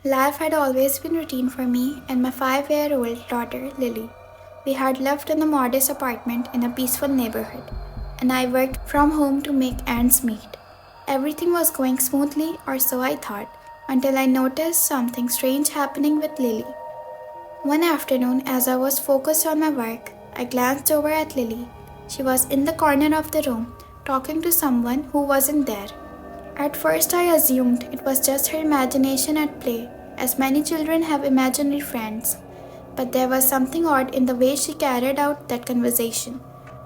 Life had always been routine for me and my 5-year-old daughter, Lily. We had lived in a modest apartment in a peaceful neighborhood, and I worked from home to make ends meet. Everything was going smoothly, or so I thought, until I noticed something strange happening with Lily. One afternoon, as I was focused on my work, I glanced over at Lily. She was in the corner of the room, talking to someone who wasn't there. At first, I assumed it was just her imagination at play, as many children have imaginary friends. But there was something odd in the way she carried out that conversation.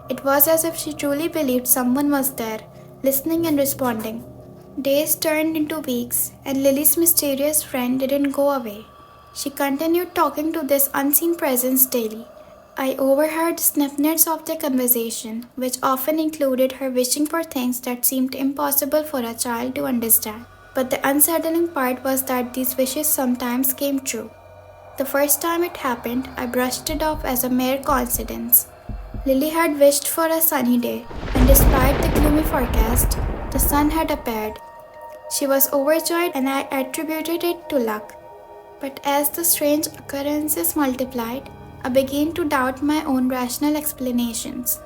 It was as if she truly believed someone was there, listening and responding. Days turned into weeks, and Lily's mysterious friend didn't go away. She continued talking to this unseen presence daily. I overheard snippets of their conversation, which often included her wishing for things that seemed impossible for a child to understand. But the unsettling part was that these wishes sometimes came true. The first time it happened, I brushed it off as a mere coincidence. Lily had wished for a sunny day, and despite the gloomy forecast, the sun had appeared. She was overjoyed, and I attributed it to luck. But as the strange occurrences multiplied, I began to doubt my own rational explanations.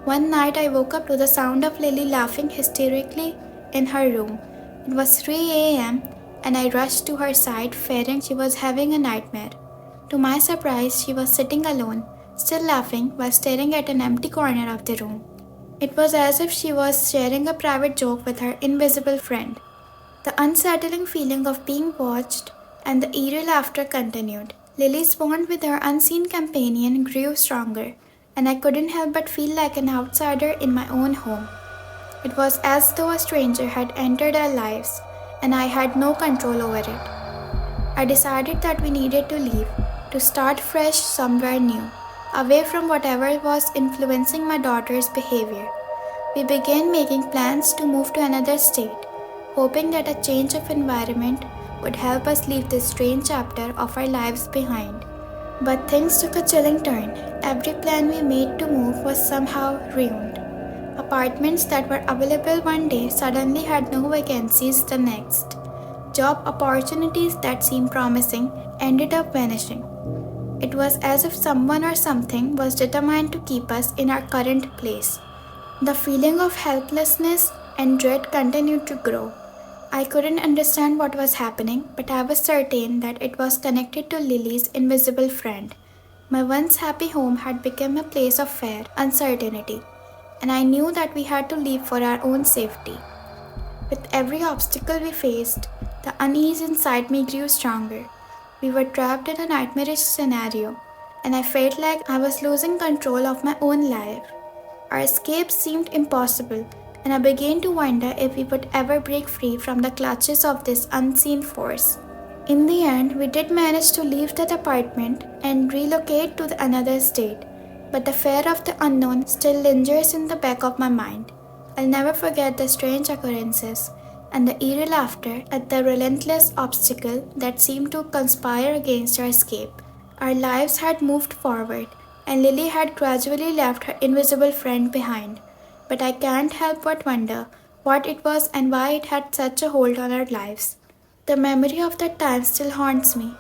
One night I woke up to the sound of Lily laughing hysterically in her room. It was 3 a.m. and I rushed to her side fearing she was having a nightmare. To my surprise, she was sitting alone, still laughing while staring at an empty corner of the room. It was as if she was sharing a private joke with her invisible friend. The unsettling feeling of being watched and the eerie laughter continued. Lily's bond with her unseen companion grew stronger, and I couldn't help but feel like an outsider in my own home. It was as though a stranger had entered our lives, and I had no control over it. I decided that we needed to leave, to start fresh somewhere new, away from whatever was influencing my daughter's behavior. We began making plans to move to another state, hoping that a change of environment would help us leave this strange chapter of our lives behind. But things took a chilling turn. Every plan we made to move was somehow ruined. Apartments that were available one day suddenly had no vacancies the next. Job opportunities that seemed promising ended up vanishing. It was as if someone or something was determined to keep us in our current place. The feeling of helplessness and dread continued to grow. I couldn't understand what was happening, but I was certain that it was connected to Lily's invisible friend. My once happy home had become a place of fear, uncertainty, and I knew that we had to leave for our own safety. With every obstacle we faced, the unease inside me grew stronger. We were trapped in a nightmarish scenario, and I felt like I was losing control of my own life. Our escape seemed impossible, and I began to wonder if we would ever break free from the clutches of this unseen force. In the end, we did manage to leave that apartment and relocate to another state, but the fear of the unknown still lingers in the back of my mind. I'll never forget the strange occurrences and the eerie laughter at the relentless obstacle that seemed to conspire against our escape. Our lives had moved forward, and Lily had gradually left her invisible friend behind. But I can't help but wonder what it was and why it had such a hold on our lives. The memory of that time still haunts me,